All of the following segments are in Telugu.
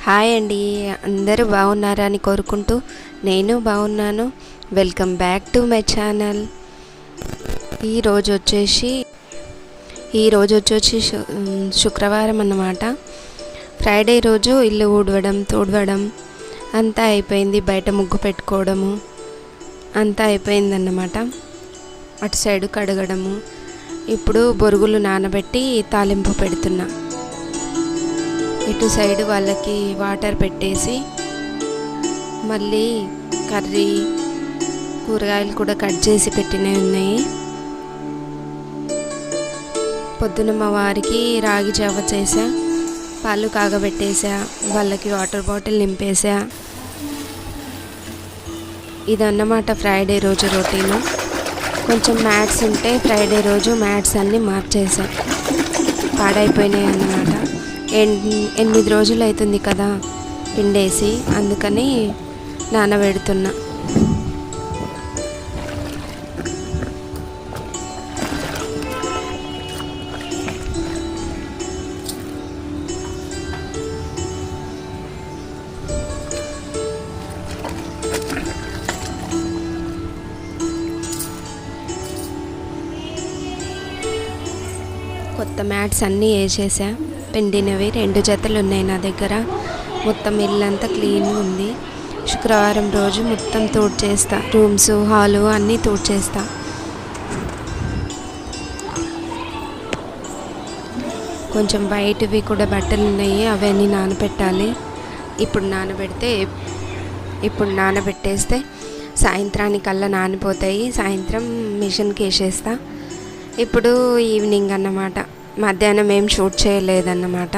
హాయ్ అండి, అందరూ బాగున్నారని కోరుకుంటూ నేను బాగున్నాను. Welcome back to my channel. ఈరోజు వచ్చేసి శుక్రవారం అన్నమాట. ఫ్రైడే రోజు ఇల్లు ఊడవడం తుడవడం అంతా అయిపోయింది. బయట ముగ్గు పెట్టుకోవడము అంతా అయిపోయిందన్నమాట. అటు సైడు కడగడము. ఇప్పుడు బొరుగులు నానబెట్టి తాలింపు పెడుతున్నా. ఇటు సైడు వాళ్ళకి వాటర్ పెట్టేసి మళ్ళీ కర్రీ కూరగాయలు కూడా కట్ చేసి పెట్టినవి ఉన్నాయి. పొద్దున మా వారికి రాగి జావ చేసా, పాలు కాగబెట్టేసా, వాళ్ళకి వాటర్ బాటిల్ నింపేసా. ఇదన్నమాట ఫ్రైడే రోజు రొటీను. కొంచెం మ్యాట్స్ ఉంటే ఫ్రైడే రోజు మ్యాట్స్ అన్నీ మార్చేసా, పాడైపోయినాయి అన్నమాట. 8 రోజులు అవుతుంది కదా పిండేసి, అందుకని నానబెడుతున్నా. కొత్త మ్యాట్స్ అన్నీ వేసేసా. పిండినవి 2 జతలు ఉన్నాయి నా దగ్గర. మొత్తం ఇల్లంతా క్లీన్గా ఉంది. శుక్రవారం రోజు మొత్తం తుడిచేస్తా, రూమ్స్ హాలు అన్నీ తుడిచేస్తా. కొంచెం బయటవి కూడా బట్టలు ఉన్నాయి, అవన్నీ నానబెట్టాలి. ఇప్పుడు నానబెట్టేస్తే సాయంత్రానికల్లా నానిపోతాయి. సాయంత్రం మిషన్కి వేసేస్తా. ఇప్పుడు ఈవినింగ్ అన్నమాట, మధ్యాహ్నం ఏం షూట్ చేయలేదన్నమాట.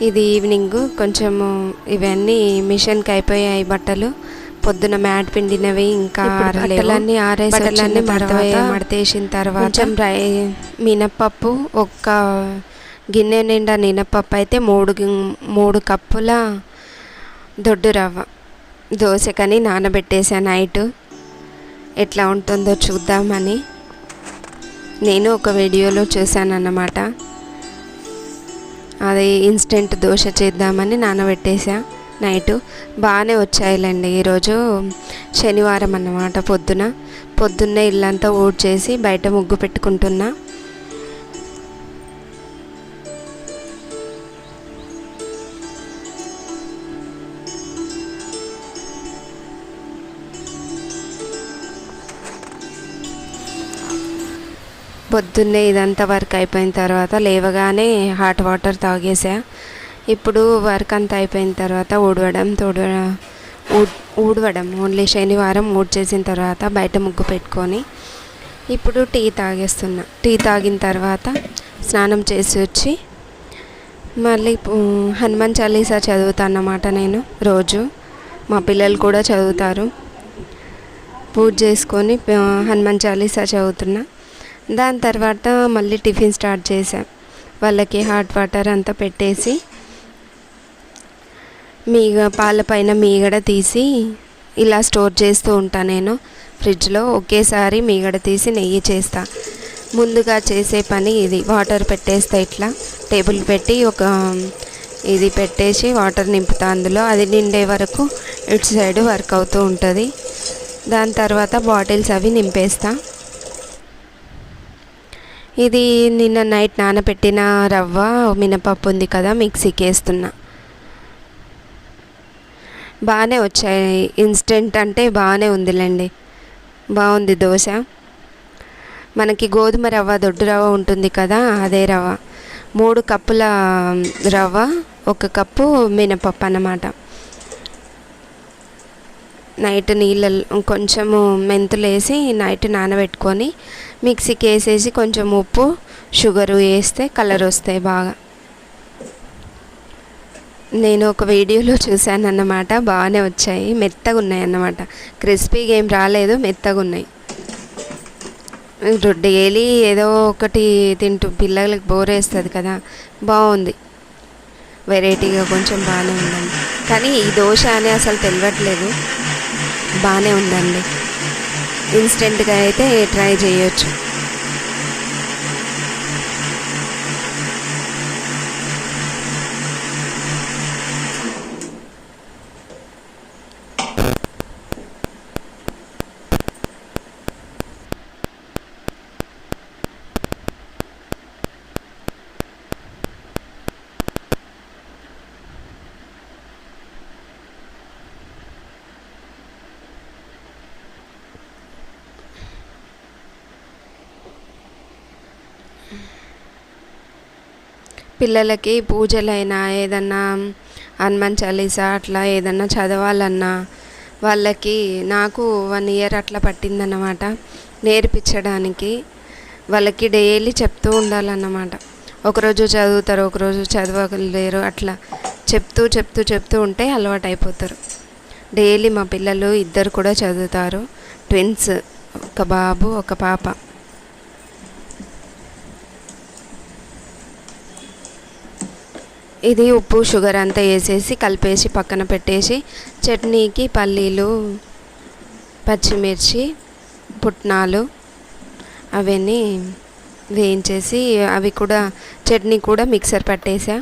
ఇది ఈవినింగ్. కొంచెము ఇవన్నీ మిషన్కి అయిపోయాయి బట్టలు. పొద్దున మ్యాట్ పిండినవి ఇంకా బట్టలన్నీ బట్టలన్నీ మడతేసిన తర్వాత కొంచెం మినప్పప్పు, ఒక్క గిన్నె నిండా మినప్పప్పు అయితే 3 కప్పుల దొడ్డు రవ్వ దోశకని నానబెట్టేసా నైట్. ఎట్లా ఉంటుందో చూద్దామని నేను ఒక వీడియోలో చూశానన్నమాట. అది ఇన్స్టెంట్ దోశ చేద్దామని నానబెట్టేసా నైటు. బాగానే వచ్చాయిలేండి. ఈరోజు శనివారం అన్నమాట. పొద్దున్నే ఇల్లంతా ఊడ్చేసి బయట ముగ్గు పెట్టుకుంటున్నా. పొద్దున్నే ఇదంతా వర్క్ అయిపోయిన తర్వాత లేవగానే హాట్ వాటర్ తాగేసా. ఇప్పుడు వర్క్ అంతా అయిపోయిన తర్వాత ఊడవడం ఓన్లీ శనివారం ఊడ్చేసిన తర్వాత బయట ముగ్గు పెట్టుకొని ఇప్పుడు టీ తాగేస్తున్నా. టీ తాగిన తర్వాత స్నానం చేసి వచ్చి మళ్ళీ హనుమాన్ చాలీసా చదువుతాను అన్నమాట. నేను రోజు, మా పిల్లలు కూడా చదువుతారు. పూజ చేసుకొని హనుమాన్ చాలీసా చదువుతున్నా. దాని తర్వాత మళ్ళీ టిఫిన్ స్టార్ట్ చేసాం. వాళ్ళకి హాట్ వాటర్ అంతా పెట్టేసి పాల పైన మీగడ తీసి ఇలా స్టోర్ చేస్తూ ఉంటాను నేను ఫ్రిడ్జ్లో. ఒకేసారి మీగడ తీసి నెయ్యి చేస్తా. ముందుగా చేసే పని ఇది. వాటర్ పెట్టేస్తా, ఇట్లా టేబుల్ పెట్టి ఇది పెట్టేసి వాటర్ నింపుతా అందులో. అది నిండే వరకు ఇటు సైడ్ వర్క్ అవుతూ ఉంటుంది. దాని తర్వాత బాటిల్స్ అవి నింపేస్తా. ఇది నిన్న నైట్ నానబెట్టిన రవ్వ మినపప్పు ఉంది కదా, మిక్సీకి వేస్తున్నా. బాగానే వచ్చాయి. ఇన్స్టెంట్ అంటే బాగానే ఉందిలేండి, బాగుంది దోశ. మనకి గోధుమ రవ్వ, దొడ్డు రవ్వ ఉంటుంది కదా, అదే రవ్వ. 3 కప్పుల రవ్వ, 1 కప్పు మినపప్పు అన్నమాట. నైట్ నీళ్ళల్లో కొంచెము మెంతులు వేసి నైట్ నానబెట్టుకొని మిక్సీకి వేసేసి కొంచెం ఉప్పు, షుగరు వేస్తే కలర్ వస్తాయి బాగా. నేను ఒక వీడియోలో చూశాను అన్నమాట. బాగానే వచ్చాయి, మెత్తగా ఉన్నాయి అన్నమాట. క్రిస్పీగా ఏం రాలేదు, మెత్తగా ఉన్నాయి. డైలీ ఏదో ఒకటి తింటూ పిల్లలకి బోర్ వేస్తుంది కదా, బాగుంది. వెరైటీగా కొంచెం బాగానే ఉందండి. కానీ ఈ దోశ అని అసలు తెలియట్లేదు, బాగానే ఉందండి. ఇన్స్టెంట్గా అయితే ట్రై చేయొచ్చు. పిల్లలకి పూజలైనా ఏదన్నా హనుమాన్ చాలీసా అట్లా ఏదన్నా చదవాలన్నా వాళ్ళకి నాకు 1 ఇయర్ అట్లా పట్టిందన్నమాట నేర్పించడానికి. వాళ్ళకి డైలీ చెప్తూ ఉండాలన్నమాట. ఒకరోజు చదువుతారు, ఒకరోజు చదవలేరు. అట్లా చెప్తూ చెప్తూ చెప్తూ ఉంటే అలవాటు అయిపోతారు. డైలీ మా పిల్లలు 2 కూడా చదువుతారు. ట్విన్స్, ఒక బాబు ఒక పాప. ఇది ఉప్పు షుగర్ అంతా వేసేసి కలిపేసి పక్కన పెట్టేసి చట్నీకి పల్లీలు, పచ్చిమిర్చి, పుట్నాలు అవన్నీ వేయించేసి అవి కూడా చట్నీ కూడా మిక్సర్ పట్టేసా.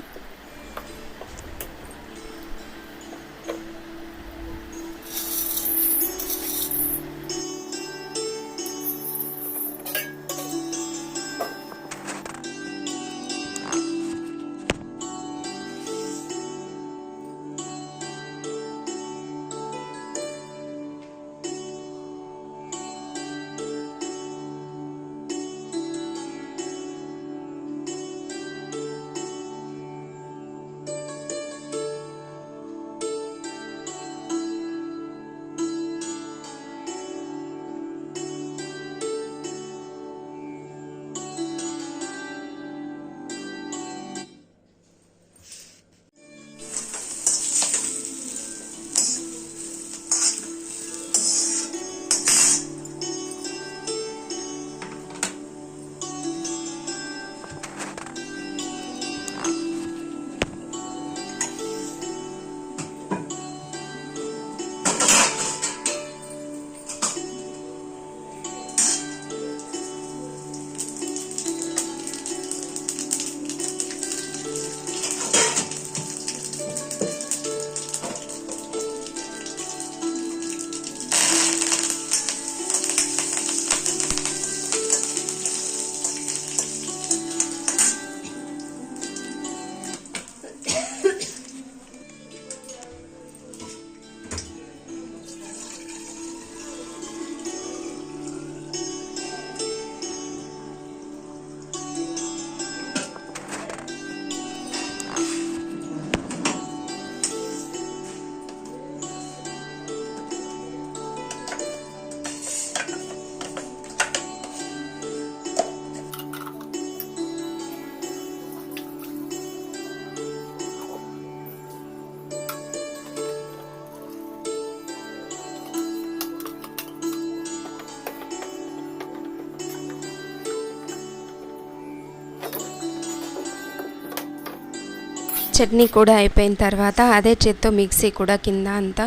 చట్నీ కూడా అయిపోయిన తర్వాత అదే చేత్తో మిక్సీ కూడా కింద అంతా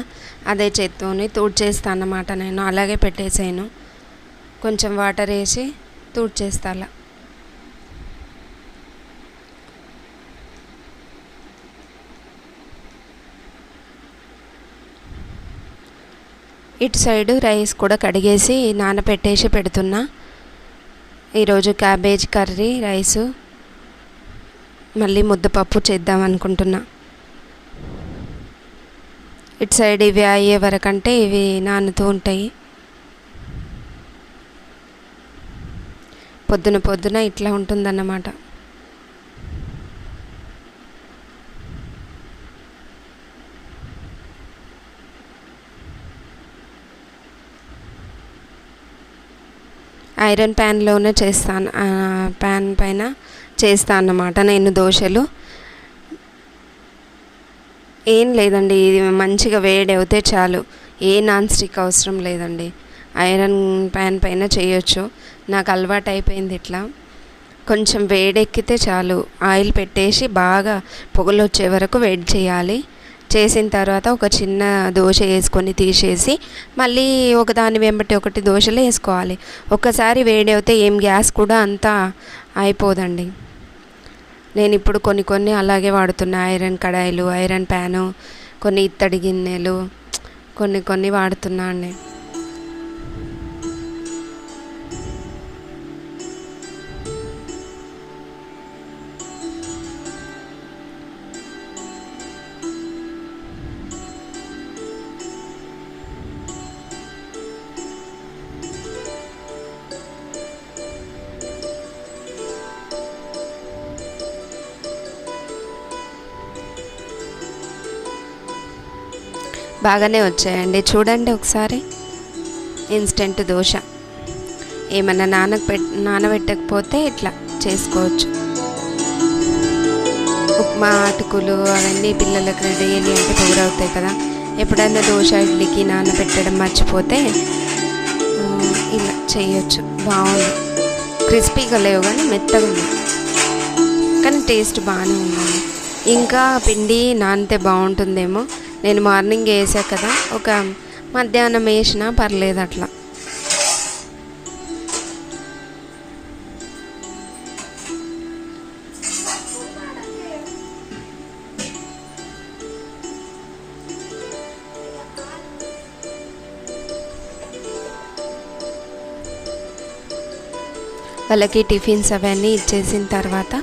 అదే చేత్తోని తూడ్చేస్తాను అన్నమాట. నేను అలాగే పెట్టేసాను. కొంచెం వాటర్ వేసి తూడ్చేస్తా అలా. ఇటు సైడు రైస్ కూడా కడిగేసి నానబెట్టేసి పెడుతున్నా. ఈరోజు క్యాబేజ్ కర్రీ, రైసు, మళ్ళీ ముద్దపప్పు చేద్దాం అనుకుంటున్నా. ఇటు సైడ్ ఇవి అయ్యే వరకంటే ఇవి నానుతూ ఉంటాయి. పొద్దున పొద్దున ఇట్లా ఉంటుందన్నమాట. ఐరన్ ప్యాన్లోనే చేస్తాను, ప్యాన్ పైన చేస్తాను అన్నమాట నేను దోశలు. ఏం లేదండి, ఇది మంచిగా వేడి అవుతే చాలు, ఏ నాన్ స్టిక్ అవసరం లేదండి. ఐరన్ ప్యాన్ పైన చేయొచ్చు. నాకు అలవాటు అయిపోయింది ఇట్లా. కొంచెం వేడెక్కితే చాలు, ఆయిల్ పెట్టేసి బాగా పొగలు వచ్చే వరకు వేడి చేయాలి. చేసిన తర్వాత ఒక చిన్న దోశ వేసుకొని తీసేసి మళ్ళీ ఒకదాని వెంబటి ఒకటి దోశలు వేసుకోవాలి. ఒక్కసారి వేడి అవుతే ఏం గ్యాస్ కూడా అంతా అయిపోదండి. నేను ఇప్పుడు కొన్ని అలాగే వాడుతున్నా. ఐరన్ కడాయిలు, ఐరన్ ప్యాను, కొన్ని ఇత్తడి గిన్నెలు కొన్ని వాడుతున్నా అండి. బాగానే వచ్చాయండి. చూడండి ఒకసారి. ఇన్స్టెంట్ దోశ. ఏమన్నా నానబెట్టకపోతే ఇట్లా చేసుకోవచ్చు. ఉప్మా అటుకులు అవన్నీ పిల్లలకు డైలీ అంటే బోర్ అవుతాయి కదా. ఎప్పుడైనా దోశ ఇడ్లీకి నానబెట్టడం మర్చిపోతే ఇలా చేయొచ్చు. బాగుంది. క్రిస్పీగా లేవు కానీ మెత్తగా ఉంది, కానీ టేస్ట్ బాగానే ఉందండి. ఇంకా పిండి నానితే బాగుంటుందేమో. నేను మార్నింగ్ వేసా కదా, ఒక మధ్యాహ్నం వేసినా పర్లేదు అట్లా. వాళ్ళకి టిఫిన్స్ అవన్నీ ఇచ్చేసిన తర్వాత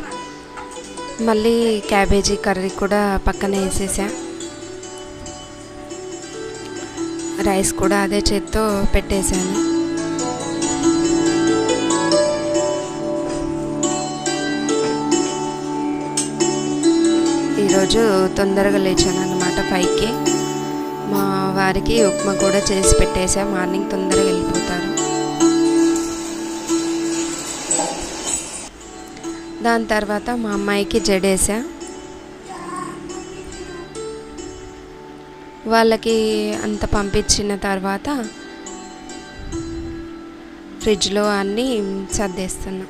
మళ్ళీ క్యాబేజీ కర్రీ కూడా పక్కన వేసేసా. రైస్ కూడా అదే చేత్తో పెట్టేశాను. ఈరోజు తొందరగా లేచాను అన్నమాట, 5కి. మా వారికి ఉప్మా కూడా చేసి పెట్టేసా. మార్నింగ్ తొందరగా వెళ్ళిపోతారు. దాని తర్వాత మా అమ్మాయికి జడేసా. వాళ్ళకి అంత పంపించిన తర్వాత ఫ్రిడ్జ్లో అన్నీ సర్దేస్తున్నా.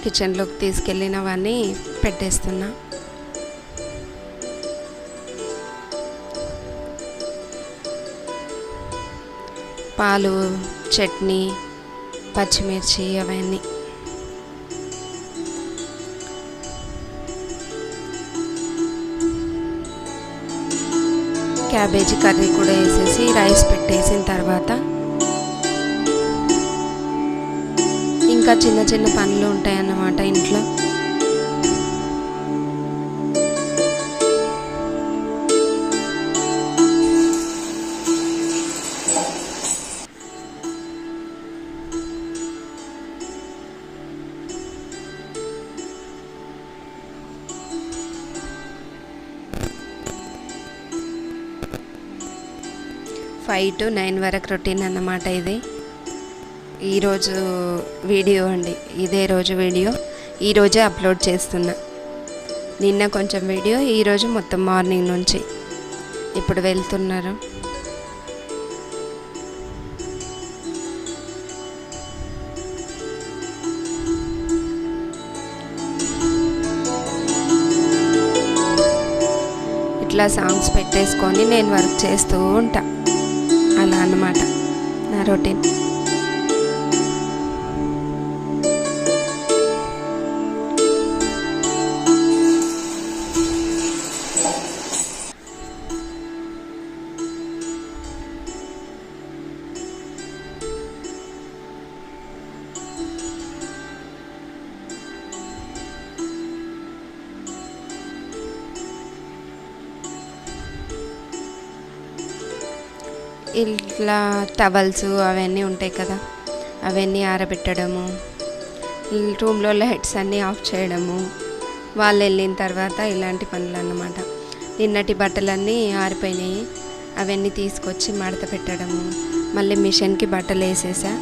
కిచెన్లోకి తీసుకెళ్ళినవన్నీ పెట్టేస్తున్నా. పాలు, చట్నీ, పచ్చిమిర్చి అవన్నీ. క్యాబేజీ కర్రీ కూడా వేసేసి రైస్ పెట్టేసిన తర్వాత ఇంకా చిన్న చిన్న పనులు ఉంటాయన్నమాట ఇంట్లో. ఫైవ్ టు 9 వరకు రొటీన్ అన్నమాట ఇది. ఈరోజు వీడియో అండి, ఇదే రోజు వీడియో. ఈరోజే అప్లోడ్ చేస్తున్నా. నిన్న కొంచెం వీడియో, ఈరోజు మొత్తం మార్నింగ్ నుంచి. ఇప్పుడు వెళ్తున్నారు. ఇట్లా సాంగ్స్ పెట్టేసుకొని నేను వర్క్ చేస్తూ ఉంటా. అలా అన్నమాట నా రొటీన్. ఇట్లా టవల్స్ అవన్నీ ఉంటాయి కదా, అవన్నీ ఆరబెట్టడము, రూమ్లో లైట్స్ అన్నీ ఆఫ్ చేయడము, వాళ్ళు వెళ్ళిన తర్వాత ఇలాంటి పనులు అన్నమాట. నిన్నటి బట్టలన్నీ ఆరిపోయినాయి, అవన్నీ తీసుకొచ్చి మడత పెట్టడము. మళ్ళీ మిషన్కి బట్టలు వేసేసా.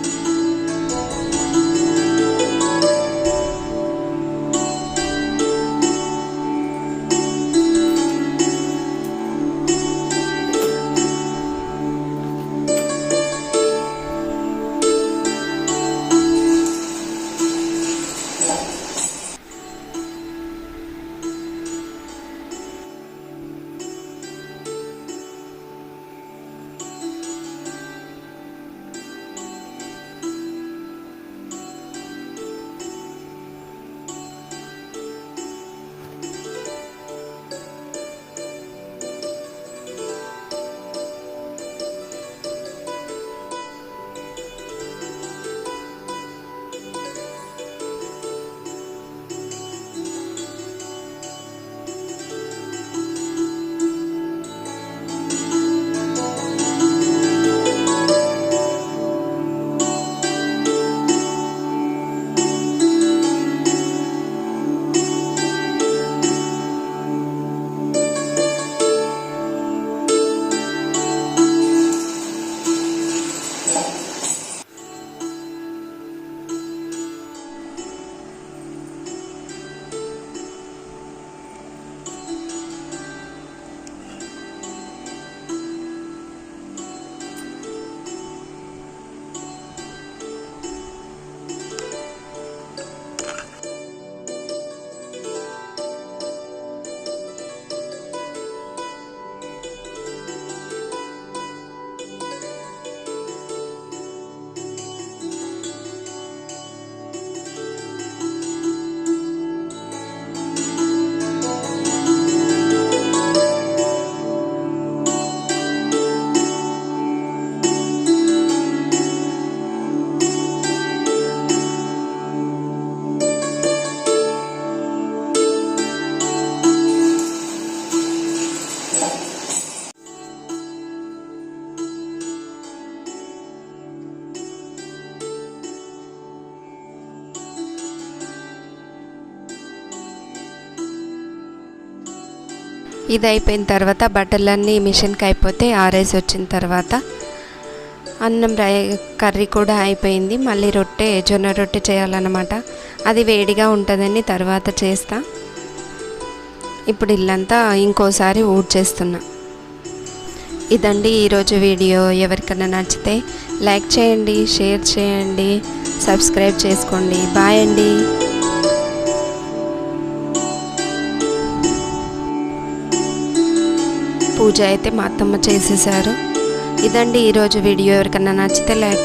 ఇది అయిపోయిన తర్వాత బట్టలన్నీ మిషన్కి అయిపోతే ఆరేసి వచ్చిన తర్వాత అన్నం కర్రీ కూడా అయిపోయింది. మళ్ళీ జొన్న రొట్టె చేయాలన్నమాట. అది వేడిగా ఉంటుందని తర్వాత చేస్తా. ఇప్పుడు ఇల్లంతా ఇంకోసారి ఊడ్చేస్తున్నా. ఇదండి ఈరోజు వీడియో. ఎవరికైనా నచ్చితే లైక్ చేయండి, షేర్ చేయండి, సబ్స్క్రైబ్ చేసుకోండి. బాయ్ అండి. పూజ అయితే మా అత్తమ్మ చేసేసారు. ఇదండి ఈరోజు వీడియో. ఎవరికైనా నచ్చితే లైక్